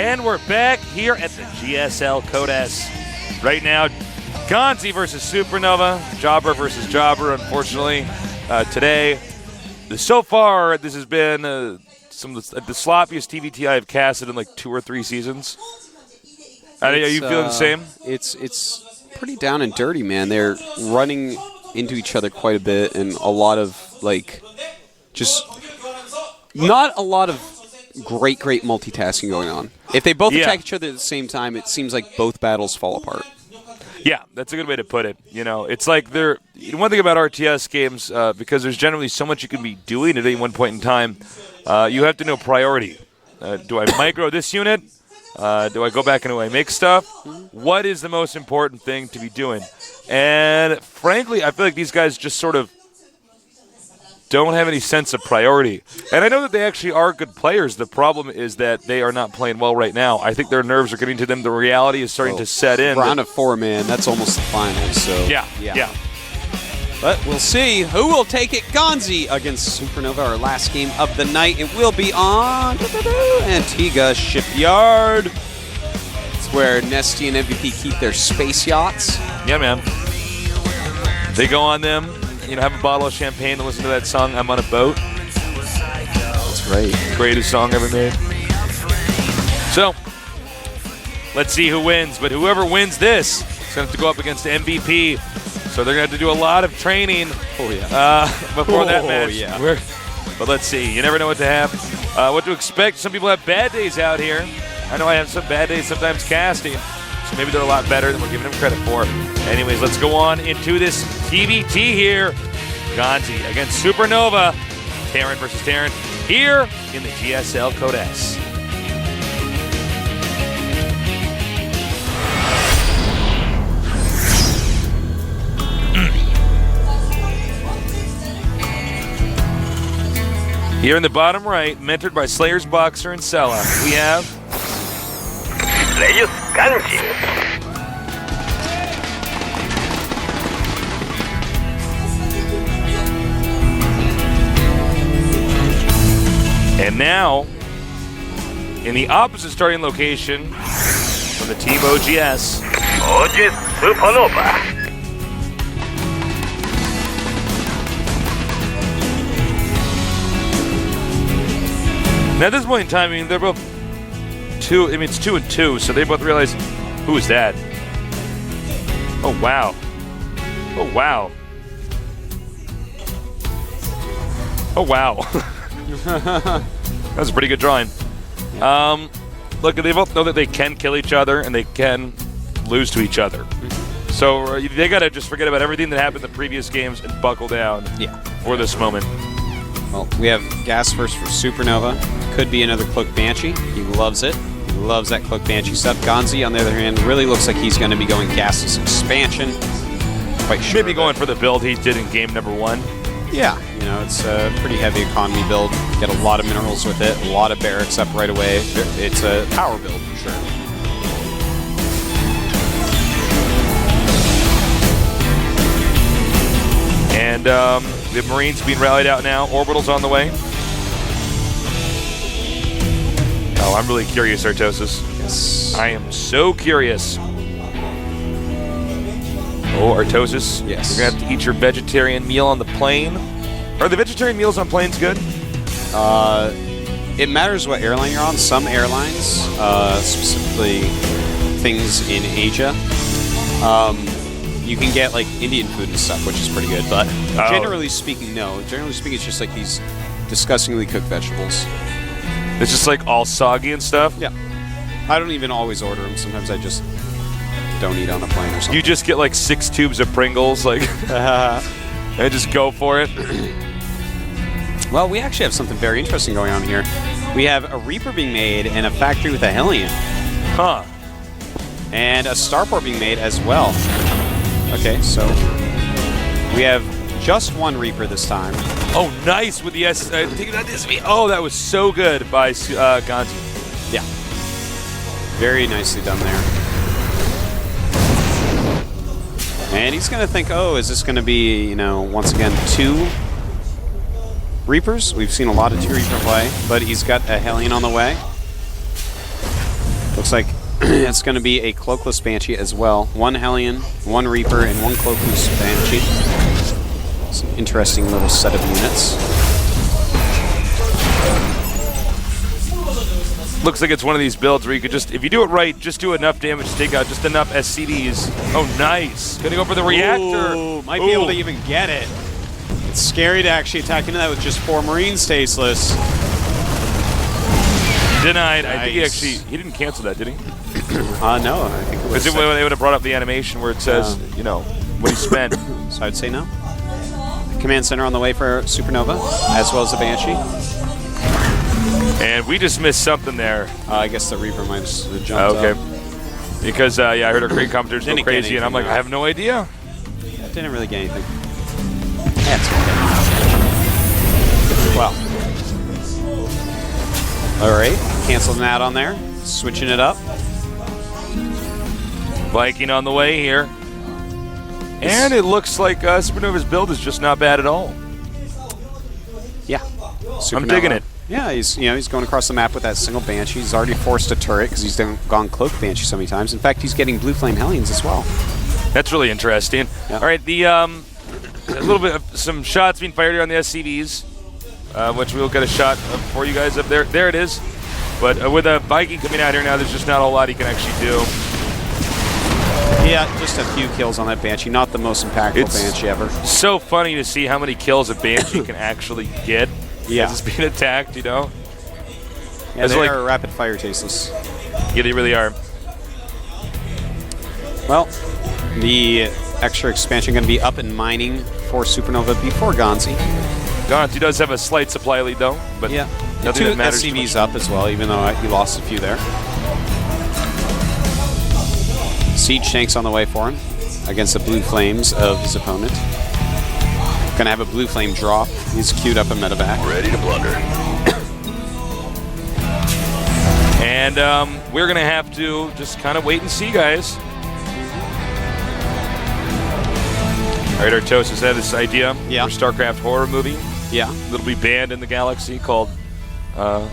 And we're back here at the GSL Codes. Right now, GanZI versus SuperNova, Jobber versus Jobber, unfortunately, today. So far, this has been some of the sloppiest TVT I've casted in like 2 or 3 seasons. Are you feeling the same? It's pretty down and dirty, man. They're running into each other quite a bit, and a lot of, like, just not a lot of great multitasking going on. If they both attack each other at the same time, it seems like both battles fall apart. Yeah, that's a good way to put it. You know, it's like one thing about RTS games, because there's generally so much you can be doing at any one point in time, you have to know priority. Do I micro this unit? Do I go back and do I make stuff? What is the most important thing to be doing? And frankly, I feel like these guys just sort of don't have any sense of priority. And I know that they actually are good players. The problem is that they are not playing well right now. I think their nerves are getting to them. The reality is starting to set in. Round of 4, man. That's almost the final. So yeah. But we'll see who will take it. GanZI against SuperNova, our last game of the night. It will be on Antigua Shipyard. It's where Nesty and MVP keep their space yachts. Yeah, man. They go on them. You know, have a bottle of champagne and listen to that song, I'm on a Boat. That's right. Greatest song ever made. So, let's see who wins. But whoever wins this is going to have to go up against MVP. So they're going to have to do a lot of training before that match. Yeah. But let's see. You never know what to have. What to expect. Some people have bad days out here. I know I have some bad days sometimes casting. So maybe they're a lot better than we're giving them credit for. Anyways, let's go on into this TVT here. GanZI against SuperNova. Terran versus Terran here in the GSL Codes. Here in the bottom right, mentored by Slayer's Boxer and Sella, we have Slayer's GanZI. And now, in the opposite starting location from the Team OGS, SuperNova. Now, at this point in time, I mean, they're both it's 2 and 2, so they both realize, who is that? Oh, wow. Oh, wow. Oh, wow. That was a pretty good drawing. Look, they both know that they can kill each other and they can lose to each other. So they got to just forget about everything that happened in the previous games and buckle down for this moment. Well, we have Gas first for SuperNova. Could be another Cloak Banshee. He loves it. He loves that Cloak Banshee stuff. GanZI, on the other hand, really looks like he's going to be going Gasless Expansion. Quite sure. Maybe going for the build he did in game number 1. Yeah, you know, it's a pretty heavy economy build. Get a lot of minerals with it, a lot of barracks up right away. It's a power build for sure. And we have Marines being rallied out now. Orbital's on the way. Oh, I'm really curious, Artosis. Yes. I am so curious. Oh, Artosis. Yes. You're going to have to eat your vegetarian meal on the plane. Are the vegetarian meals on planes good? It matters what airline you're on. Some airlines, specifically things in Asia, you can get like Indian food and stuff, which is pretty good. But generally speaking, no. Generally speaking, it's just like these disgustingly cooked vegetables. It's just like all soggy and stuff? Yeah. I don't even always order them. Sometimes I just don't eat on a plane or something. You just get like 6 tubes of Pringles, like, and just go for it. Well, we actually have something very interesting going on here. We have a Reaper being made and a factory with a Hellion. Huh. And a Starport being made as well. Okay, so we have just one Reaper this time. Oh, nice with the S. Oh, that was so good by GanZI. Yeah. Very nicely done there. And he's going to think, oh, is this going to be, you know, once again, 2 Reapers? We've seen a lot of 2 Reaper play, but he's got a Hellion on the way. Looks like it's going to be a Cloakless Banshee as well. 1 Hellion, 1 Reaper, and 1 Cloakless Banshee. It's an interesting little set of units. Looks like it's one of these builds where you could just, if you do it right, just do enough damage to take out just enough SCDs. Oh, nice. Gonna go for the reactor. Ooh, might be able to even get it. It's scary to actually attack into that with just 4 Marines, Tasteless. Denied. Nice. I think he didn't cancel that, did he? No, I think it was. Because they would have brought up the animation where it says, you know, what he spent. So I'd say no. Command center on the way for SuperNova, as well as the Banshee. And we just missed something there. I guess the Reaper might have jumped okay. up. Because, yeah, I heard our crate commenters go crazy, and I'm like, I have no idea. Yeah, didn't really get anything. That's okay. Well. Alright, canceling that on there. Switching it up. Viking on the way here. And it looks like SuperNova's build is just not bad at all. Yeah. I'm digging it. Yeah, he's going across the map with that single Banshee. He's already forced a turret because he's gone Cloak Banshee so many times. In fact, he's getting Blue Flame Hellions as well. That's really interesting. Yeah. All right, a little bit of some shots being fired here on the SCVs, which we'll get a shot of for you guys up there. There it is. But with a Viking coming out here now, there's just not a whole lot he can actually do. Yeah, just a few kills on that Banshee. Not the most impactful Banshee ever. So funny to see how many kills a Banshee can actually get. Yeah. As it's being attacked, you know? Yeah, they are rapid fire, Tasteless. Yeah, they really are. Well, the extra expansion going to be up and mining for SuperNova before GanZI. GanZI does have a slight supply lead, though. But yeah, nothing 2 that matters SCVs up as well, even though he lost a few there. Siege tanks on the way for him against the blue flames of his opponent. Gonna have a blue flame drop. He's queued up a medevac. Ready to blunder. And we're gonna have to just kind of wait and see, guys. All right, Artosis had this idea for a Starcraft horror movie. Yeah. That'll be banned in the galaxy called the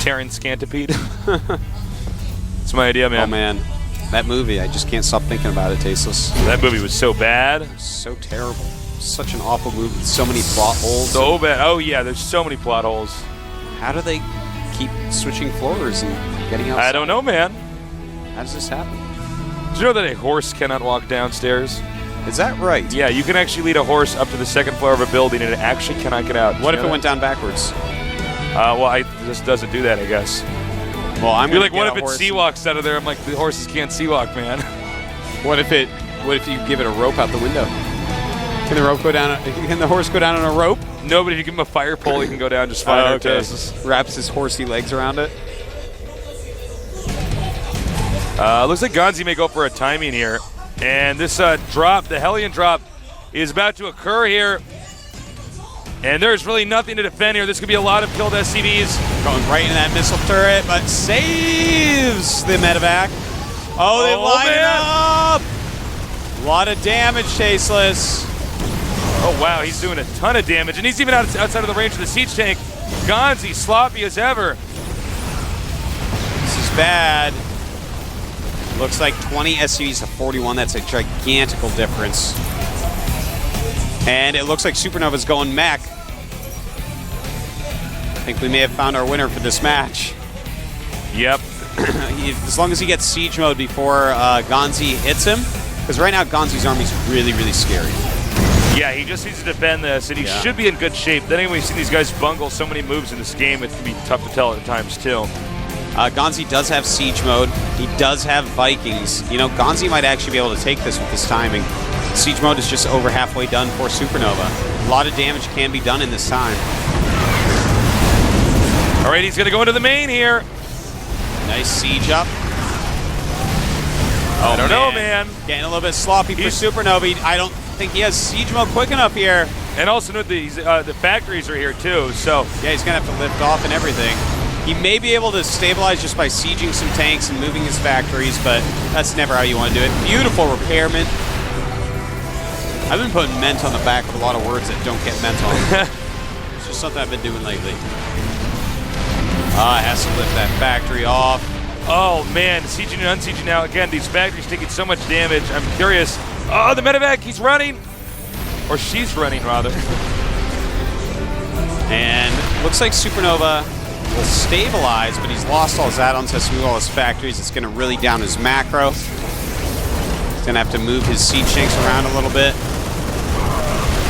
Terran Scantipede. It's my idea, man. Oh man, that movie! I just can't stop thinking about it, Tasteless. That movie was so bad. So terrible. Such an awful movie with so many plot holes. So bad. Oh yeah, there's so many plot holes. How do they keep switching floors and getting outside? I don't know, man. How does this happen? Did you know that a horse cannot walk downstairs? Is that right? Yeah, you can actually lead a horse up to the 2nd floor of a building and it actually cannot get out. What if it went down backwards? Well, it just doesn't do that, I guess. Well, I'm You're like, what if it sea walks out of there? I'm like, the horses can't sea walk, man. What if you give it a rope out the window? Can the rope go down? Can the horse go down on a rope? No, but if you give him a fire pole, he can go down just fine. Okay. Wraps his horsey legs around it. Looks like GanZI may go for a timing here. And this drop, the Hellion drop, is about to occur here. And there's really nothing to defend here. This could be a lot of killed SCVs. Going right into that missile turret, but saves the medevac. Oh, they line it up! A lot of damage, Tasteless. Oh, wow, he's doing a ton of damage. And he's even outside of the range of the siege tank. GanZI, sloppy as ever. This is bad. Looks like 20 SCVs to 41. That's a gigantical difference. And it looks like SuperNova's going mech. I think we may have found our winner for this match. Yep. As long as he gets siege mode before GanZI hits him. Because right now GanZI's army's really, really scary. Yeah, he just needs to defend this, and he should be in good shape. Then anyway, we've seen these guys bungle so many moves in this game, it can be tough to tell at times, too. GanZI does have siege mode. He does have Vikings. You know, GanZI might actually be able to take this with this timing. Siege mode is just over halfway done for SuperNova. A lot of damage can be done in this time. All right, he's going to go into the main here. Nice siege up. I don't know, man. Getting a little bit sloppy for SuperNova. I don't think he has siege mode quick enough here. And also, the factories are here, too, so... Yeah, he's going to have to lift off and everything. He may be able to stabilize just by sieging some tanks and moving his factories, but that's never how you want to do it. Beautiful repairment. I've been putting ment on the back of a lot of words that don't get ment on. It's just something I've been doing lately. Has to lift that factory off. Oh, man. Sieging and unsieging now. Again, these factories taking so much damage. I'm curious. Oh, the medevac. He's running. Or she's running, rather. And looks like SuperNova will stabilize, but he's lost all his add-ons, has to move all his factories. It's going to really down his macro. He's going to have to move his siege tanks around a little bit.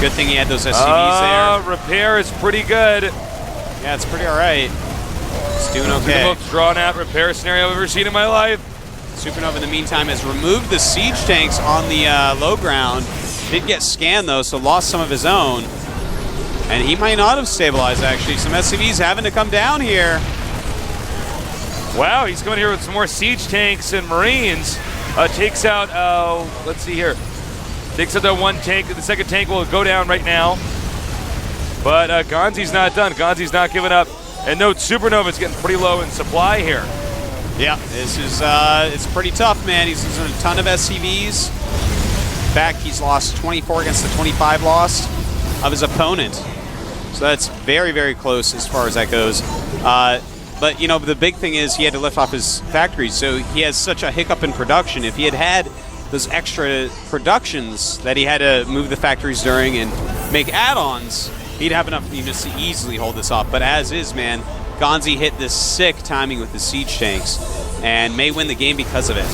Good thing he had those SCVs there. Repair is pretty good. Yeah, it's pretty all right. It's doing okay. The most drawn-out repair scenario I've ever seen in my life. SuperNova, in the meantime, has removed the siege tanks on the low ground. Did get scanned, though, so lost some of his own. And he might not have stabilized, actually. Some SCVs having to come down here. Wow, he's coming here with some more siege tanks and Marines. Takes out, let's see here. Takes out the one tank. The second tank will go down right now. But GanZI's not done. GanZI's not giving up. And note, SuperNova's getting pretty low in supply here. Yeah, this is it's pretty tough, man. He's losing a ton of SCVs. In fact, he's lost 24 against the 25 loss of his opponent. So that's very, very close as far as that goes. But, you know, the big thing is he had to lift off his factories, so he has such a hiccup in production. If he had had those extra productions that he had to move the factories during and make add-ons, he'd have enough units to easily hold this off. But as is, man, GanZI hit this sick timing with the siege tanks and may win the game because of it.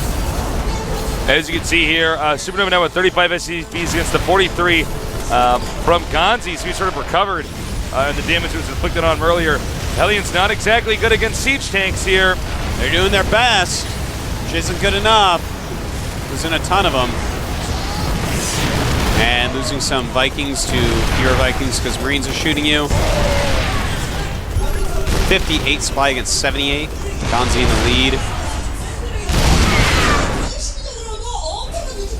As you can see here, SuperNova now with 35 SCVs against the 43 from GanZI, so he sort of recovered and the damage was inflicted on him earlier. Hellions not exactly good against siege tanks here. They're doing their best, which isn't good enough. Losing a ton of them. And losing some Vikings to fewer Vikings because Marines are shooting you. 58 supply against 78. GanZI in the lead.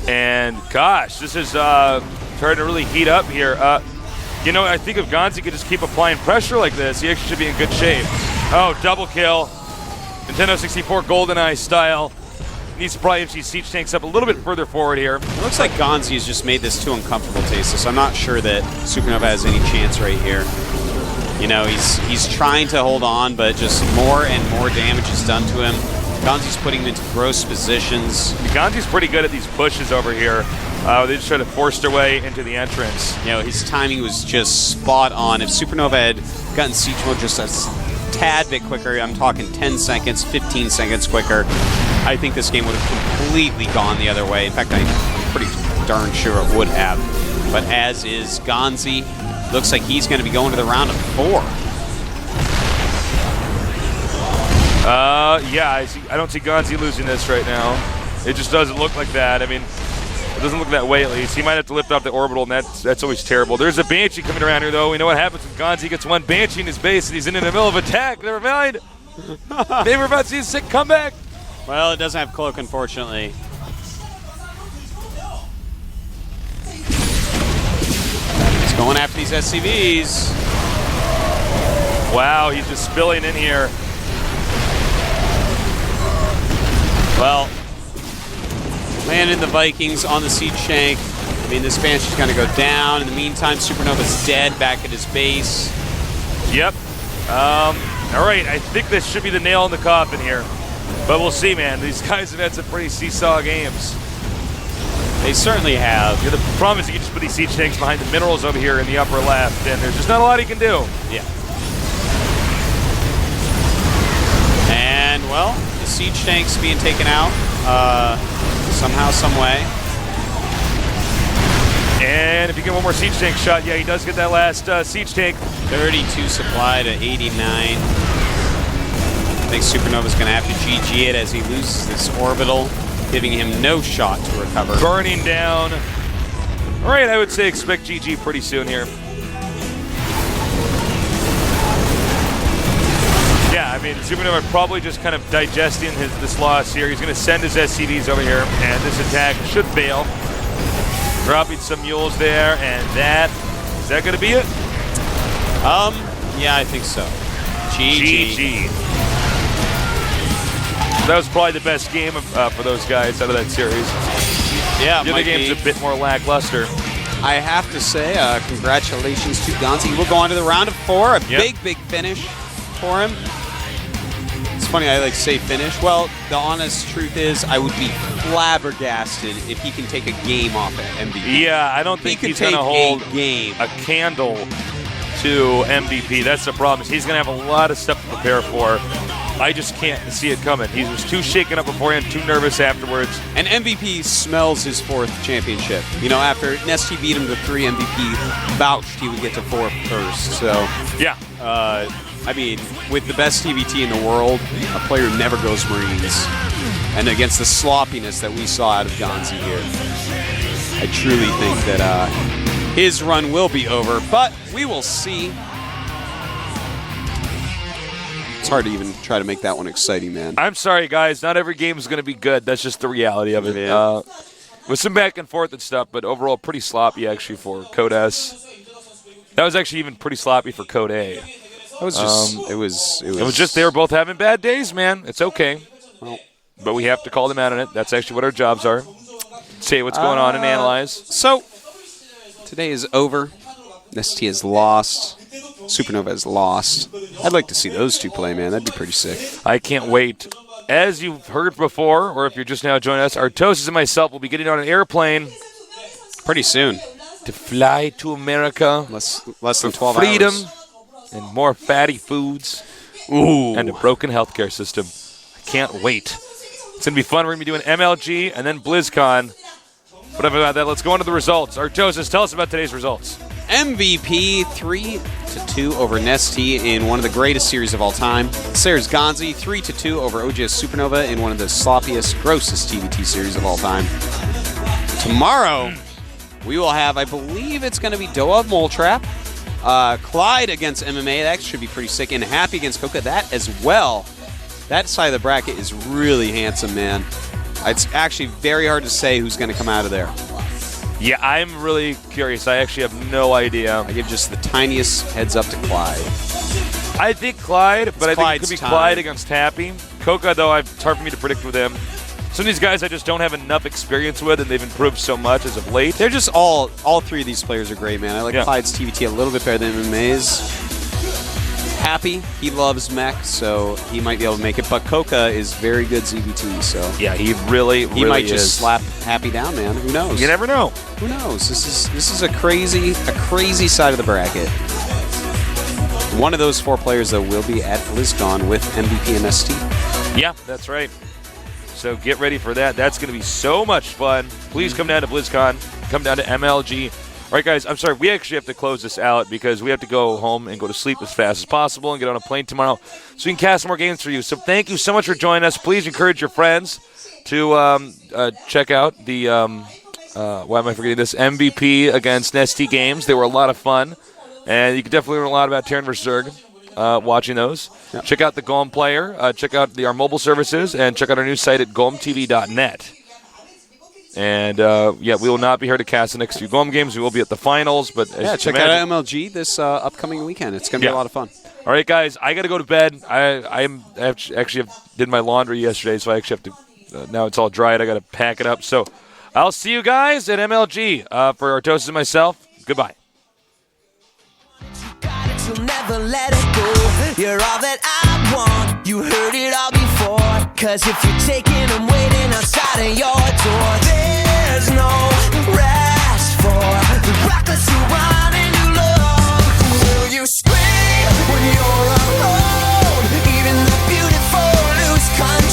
And gosh, this is starting to really heat up here. You know, I think if GanZI could just keep applying pressure like this, he actually should be in good shape. Oh, double kill. Nintendo 64 GoldenEye style. Needs to probably empty siege tanks up a little bit further forward here. It looks like GanZI has just made this too uncomfortable, Tasteless. I'm not sure that SuperNova has any chance right here. You know, he's trying to hold on, but just more and more damage is done to him. GanZI's putting him into gross positions. GanZI's pretty good at these pushes over here. They just try to force their way into the entrance. You know, his timing was just spot on. If SuperNova had gotten siege mode just a tad bit quicker, I'm talking 10 seconds, 15 seconds quicker, I think this game would have completely gone the other way. In fact, I'm pretty darn sure it would have. But as is GanZI, looks like he's going to be going to the round of 4. Yeah, I don't see GanZI losing this right now. It just doesn't look like that. I mean, it doesn't look that way at least. He might have to lift off the orbital, and that's always terrible. There's a Banshee coming around here, though. We know what happens when GanZI gets one Banshee in his base and he's in the middle of attack. Never mind. Maybe we're about to see a sick comeback. Well, it doesn't have cloak, unfortunately. He's going after these SCVs. Wow, he's just spilling in here. Well, landing the Vikings on the siege tank. I mean, this Banshee's going to go down. In the meantime, SuperNova's dead back at his base. Yep. All right, I think this should be the nail in the coffin here. But we'll see, man. These guys have had some pretty seesaw games. They certainly have. Yeah, the problem is you can just put these siege tanks behind the minerals over here in the upper left, and there's just not a lot he can do. Yeah. And, well, the siege tanks being taken out somehow, some way. And if you get one more siege tank shot, yeah, he does get that last siege tank. 32 supply to 89. I think SuperNova's going to have to GG it as he loses this orbital, giving him no shot to recover. Burning down. All right, I would say expect GG pretty soon here. Yeah, I mean, SuperNova probably just kind of digesting this loss here. He's going to send his SCVs over here, and this attack should fail. Dropping some mules there, and is that going to be it? Yeah, I think so. GG. That was probably the best game for those guys out of that series. Yeah, the other game's a bit more lackluster. I have to say, congratulations to GanZI. We'll go on to the round of 4. A big, big finish for him. It's It's funny, I say finish. Well, the honest truth is I would be flabbergasted if he can take a game off at MVP. Yeah, I don't think he's going to hold a candle to MVP. That's the problem. He's going to have a lot of stuff to prepare for. I just can't see it coming. He was too shaken up beforehand, too nervous afterwards. And MVP smells his 4th championship. After Nesty beat him to 3, MVP vouched he would get to 4th first. So, yeah. With the best TVT in the world, a player never goes Marines. And against the sloppiness that we saw out of GanZI here, I truly think that his run will be over, but we will see. It's hard to even try to make that one exciting, man. I'm sorry, guys. Not every game is going to be good. That's just the reality of it. Yeah. With some back and forth and stuff, but overall pretty sloppy, actually, for Code S. That was actually even pretty sloppy for Code A. It was just, it was just they were both having bad days, man. It's okay. Well, but we have to call them out on it. That's actually what our jobs are. Say what's going on and analyze. So, today is over. Nesty has lost. SuperNova has lost. I'd like to see those two play, man. That'd be pretty sick. I can't wait. As you've heard before, or if you're just now joining us, Artosis and myself will be getting on an airplane pretty soon to fly to America. Less than 12 freedom hours. And more fatty foods. Ooh. And a broken healthcare system. I can't wait. It's going to be fun. We're going to be doing MLG and then BlizzCon. Whatever about that, let's go on to the results. Artosis, tell us about today's results. MVP 3-2 over Nesty in one of the greatest series of all time. Sayers GanZI 3-2 over OGS SuperNova in one of the sloppiest, grossest TVT series of all time. Tomorrow, we will have, I believe it's going to be Doa Mole Trap, Clyde against MMA. That should be pretty sick. And Happy against Coca. That as well. That side of the bracket is really handsome, man. It's actually very hard to say who's going to come out of there. Yeah, I'm really curious. I actually have no idea. I give just the tiniest heads up to Clyde. I think Clyde, but I think it could be time. Clyde against Happy. Coca, though, it's hard for me to predict with him. Some of these guys I just don't have enough experience with, and they've improved so much as of late. They're just all 3 of these players are great, man. I like Clyde's TVT a little bit better than MMA's. Happy, he loves mech, so he might be able to make it. But Coca is very good ZVT, so yeah, he really might is. Just slap Happy down, man. Who knows? You never know. Who knows? This is a crazy side of the bracket. One of those 4 players though will be at Blizzcon with MVP and ST. Yeah, that's right. So get ready for that. That's going to be so much fun. Please come down to BlizzCon. Come down to MLG. All right, guys, I'm sorry. We actually have to close this out because we have to go home and go to sleep as fast as possible and get on a plane tomorrow so we can cast more games for you. So thank you so much for joining us. Please encourage your friends to check out the, why am I forgetting this, MVP against Nesty games. They were a lot of fun, and you can definitely learn a lot about Terran vs. Zerg watching those. Yep. Check out the GOM player. Check out our mobile services, and check out our new site at GOMTV.net. And, we will not be here to cast the next few GOM games. We will be at the finals. But check out MLG this upcoming weekend. It's going to be a lot of fun. All right, guys, I got to go to bed. I actually did my laundry yesterday, so I actually have to, now it's all dried. I got to pack it up. So I'll see you guys at MLG. For Artosis and myself, goodbye. You'll never let it go. You're all that I want. You heard it all before. 'Cause if you're taking, I'm waiting outside of your door. There's no rest for the reckless who run and you love. Will you scream when you're alone? Even the beauty